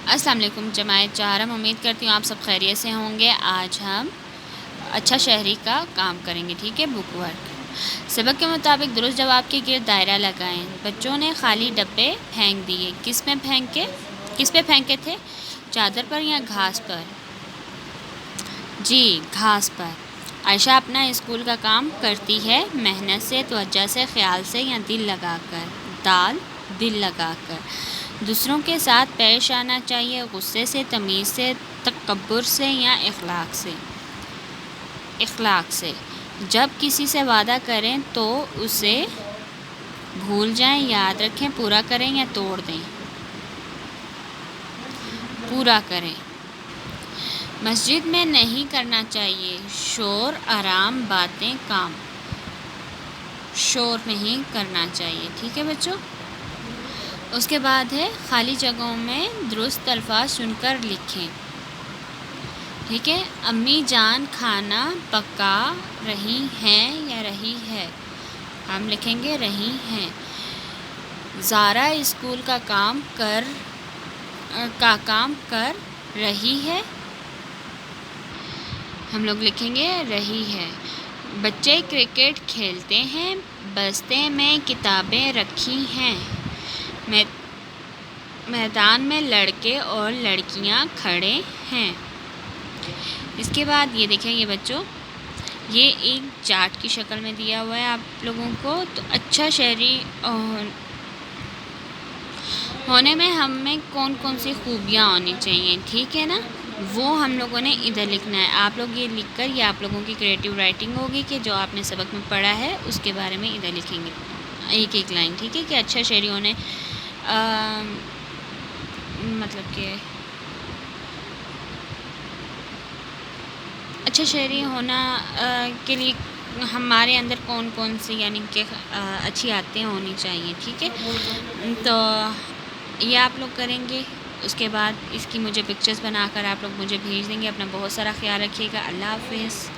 السلام علیکم جماعت چہارم، امید کرتی ہوں آپ سب خیریت سے ہوں گے۔ آج ہم اچھا شہری کا کام کریں گے، ٹھیک ہے۔ بک ورک سبق کے مطابق درست جواب کے گرد دائرہ لگائیں۔ بچوں نے خالی ڈبے پھینک دیے۔ کس پہ پھینکے تھے؟ چادر پر یا گھاس پر؟ جی، گھاس پر۔ عائشہ اپنا اسکول کا کام کرتی ہے، محنت سے، توجہ سے، خیال سے یا دل لگا کر؟ دال، دل لگا کر۔ دوسروں کے ساتھ پیش آنا چاہیے، غصے سے، تمیز سے، تکبر سے یا اخلاق سے؟ اخلاق سے۔ جب کسی سے وعدہ کریں تو اسے بھول جائیں، یاد رکھیں، پورا کریں یا توڑ دیں؟ پورا کریں۔ مسجد میں نہیں کرنا چاہیے شور، آرام، باتیں، کام۔ شور نہیں کرنا چاہیے، ٹھیک ہے بچوں۔ اس کے بعد ہے خالی جگہوں میں درست الفاظ چن کر لکھیں، ٹھیک ہے۔ امی جان کھانا پکا رہی ہیں یا رہی ہے؟ ہم لکھیں گے رہی ہیں۔ زارا اسکول کا کام کر رہی ہے؟ ہم لوگ لکھیں گے رہی ہے۔ بچے کرکٹ کھیلتے ہیں، بستے میں کتابیں رکھی ہیں۔ میدان میں لڑکے اور لڑکیاں کھڑے ہیں۔ اس کے بعد یہ دیکھیں یہ بچوں، یہ ایک چارٹ کی شکل میں دیا ہوا ہے آپ لوگوں کو۔ تو اچھا شہری ہونے میں ہمیں کون کون سی خوبیاں ہونی چاہیے، ٹھیک ہے نا، وہ ہم لوگوں نے ادھر لکھنا ہے۔ آپ لوگ یہ لکھ کر، یہ آپ لوگوں کی کریٹیو رائٹنگ ہوگی کہ جو آپ نے سبق میں پڑھا ہے اس کے بارے میں ادھر لکھیں گے ایک ایک لائن، ٹھیک ہے۔ کہ اچھا شہری ہونے مطلب کہ اچھا شہری ہونا کے لیے ہمارے اندر کون کون سی یعنی کہ اچھی عادتیں ہونی چاہیے، ٹھیک ہے۔ تو یہ آپ لوگ کریں گے۔ اس کے بعد اس کی مجھے پکچرز بنا کر آپ لوگ مجھے بھیج دیں گے۔ اپنا بہت سارا خیال رکھیے گا۔ اللہ حافظ۔